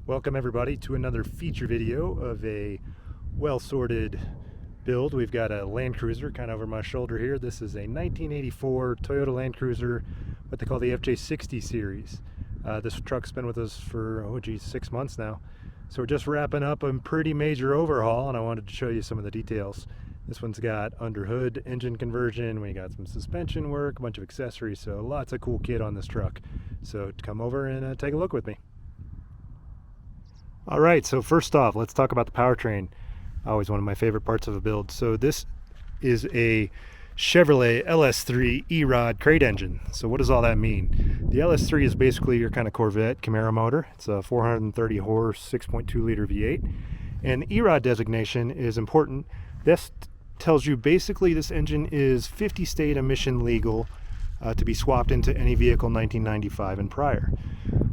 Welcome everybody to another feature video of a well-sorted build. We've got a LandCruiser kind of over my shoulder here. This is a 1984 Toyota Landcruiser, what they call the FJ60 series. This truck's been with us for, 6 months now. So we're just wrapping up a pretty major overhaul, and I wanted to show you some of the details. This one's got under hood engine conversion, we got some suspension work, a bunch of accessories, so lots of cool kit on this truck. So come over and take a look with me. All right, so first off, let's talk about the powertrain. Always one of my favorite parts of a build. So this is a Chevrolet LS3 Erod crate engine. So what does all that mean? The LS3 is basically your kind of Corvette Camaro motor. It's a 430 horse, 6.2 liter V8. And the Erod designation is important. This tells you basically this engine is 50 state emission legal to be swapped into any vehicle 1995 and prior.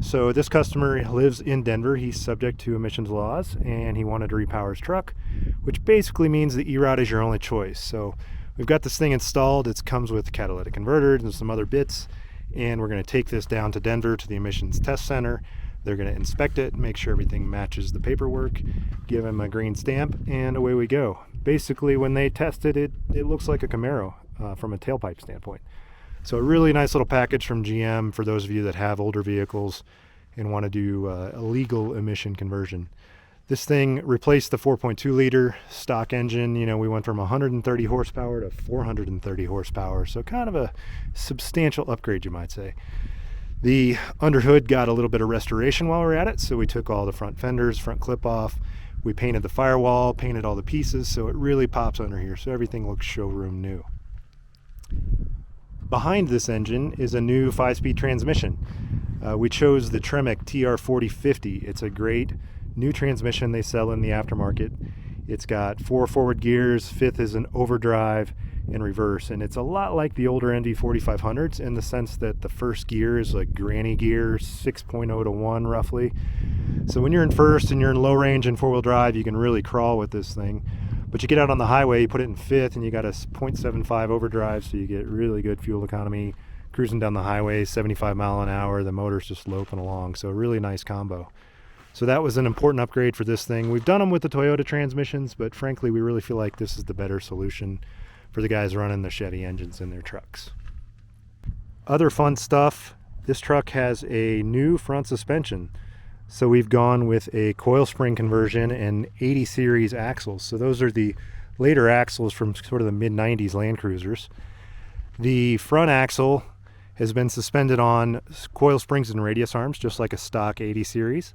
So this customer lives in Denver. He's subject to emissions laws and he wanted to repower his truck, which basically means the Erod is your only choice. So we've got this thing installed. It comes with catalytic converters and some other bits, and we're going to take this down to Denver to the emissions test center. They're going to inspect it, make sure everything matches the paperwork, give him a green stamp, and away we go. Basically, when they tested it, it looks like a Camaro from a tailpipe standpoint. So a really nice little package from GM for those of you that have older vehicles and want to do a legal emission conversion. This thing replaced the 4.2 liter stock engine. You know, we went from 130 horsepower to 430 horsepower. So kind of a substantial upgrade, you might say. The underhood got a little bit of restoration while we were at it. So we took all the front fenders, front clip off. We painted the firewall, painted all the pieces. So it really pops under here. So everything looks showroom new. Behind this engine is a new 5-speed transmission. We chose the Tremec TR4050. It's a great new transmission they sell in the aftermarket. It's got 4 forward gears, 5th is an overdrive and reverse, and it's a lot like the older NV4500s in the sense that the first gear is like granny gear, 6.0 to 1 roughly. So when you're in first and you're in low range and 4-wheel drive, you can really crawl with this thing. But you get out on the highway, you put it in 5th, and you got a 0.75 overdrive, so you get really good fuel economy. Cruising down the highway, 75 mile an hour, the motor's just loping along, so a really nice combo. So that was an important upgrade for this thing. We've done them with the Toyota transmissions, but frankly, we really feel like this is the better solution for the guys running the Chevy engines in their trucks. Other fun stuff, this truck has a new front suspension. So we've gone with a coil spring conversion and 80 series axles. So those are the later axles from sort of the mid-90s LandCruisers. The front axle has been suspended on coil springs and radius arms, just like a stock 80 series.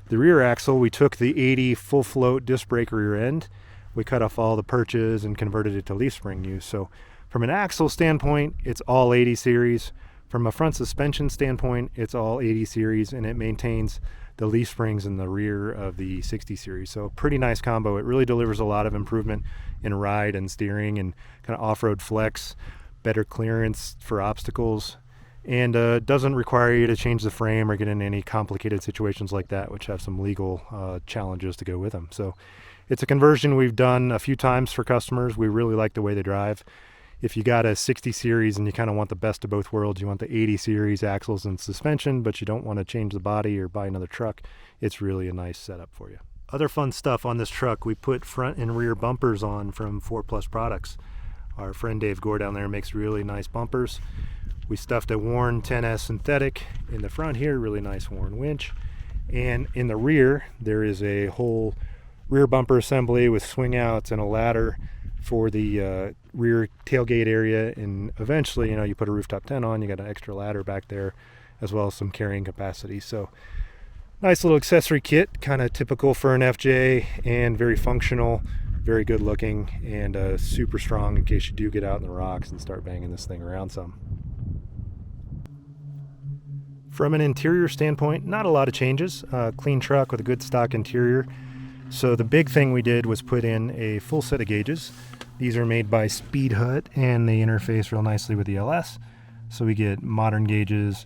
The rear axle, we took the 80 full float disc brake rear end. We cut off all the perches and converted it to leaf spring use. So from an axle standpoint, it's all 80 series. From a front suspension standpoint, it's all 80 series, and it maintains the leaf springs in the rear of the 60 series. So pretty nice combo. It really delivers a lot of improvement in ride and steering and kind of off-road flex, better clearance for obstacles, and doesn't require you to change the frame or get in any complicated situations like that, which have some legal challenges to go with them. So it's a conversion we've done a few times for customers. We really like the way they drive. If you got a 60 series and you kind of want the best of both worlds, you want the 80 series axles and suspension, but you don't want to change the body or buy another truck, it's really a nice setup for you. Other fun stuff on this truck, we put front and rear bumpers on from 4+ Products. Our friend Dave Gore down there makes really nice bumpers. We stuffed a Warn 10S synthetic in the front here, really nice Warn winch. And in the rear, there is a whole rear bumper assembly with swing outs and a ladder for the rear tailgate area, and eventually, you put a rooftop tent on, you got an extra ladder back there, as well as some carrying capacity. So nice little accessory kit, kind of typical for an FJ, and very functional, very good looking, and super strong in case you do get out in the rocks and start banging this thing around some. From an interior standpoint, not a lot of changes. Clean truck with a good stock interior. So the big thing we did was put in a full set of gauges. These are made by Speed Hut, and they interface real nicely with the LS. So we get modern gauges,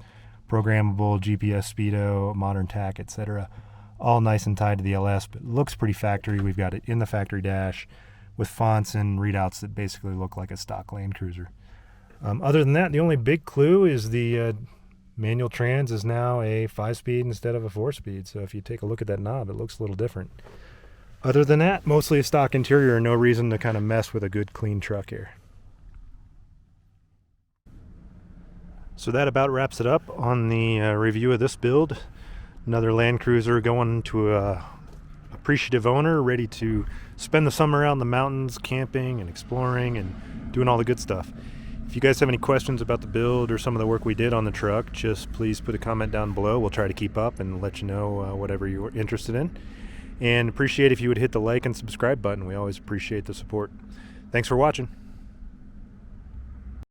programmable GPS speedo, modern tack, etc. All nice and tied to the LS, but looks pretty factory. We've got it in the factory dash with fonts and readouts that basically look like a stock LandCruiser. Other than that, the only big clue is the Manual trans is now a 5-speed instead of a 4-speed, so if you take a look at that knob, it looks a little different. Other than that, mostly a stock interior, no reason to kind of mess with a good clean truck here. So that about wraps it up on the review of this build. Another LandCruiser going to a appreciative owner, ready to spend the summer out in the mountains, camping and exploring and doing all the good stuff. If you guys have any questions about the build or some of the work we did on the truck, just please put a comment down below. We'll try to keep up and let you know whatever you're interested in. And appreciate if you would hit the like and subscribe button. We always appreciate the support. Thanks for watching.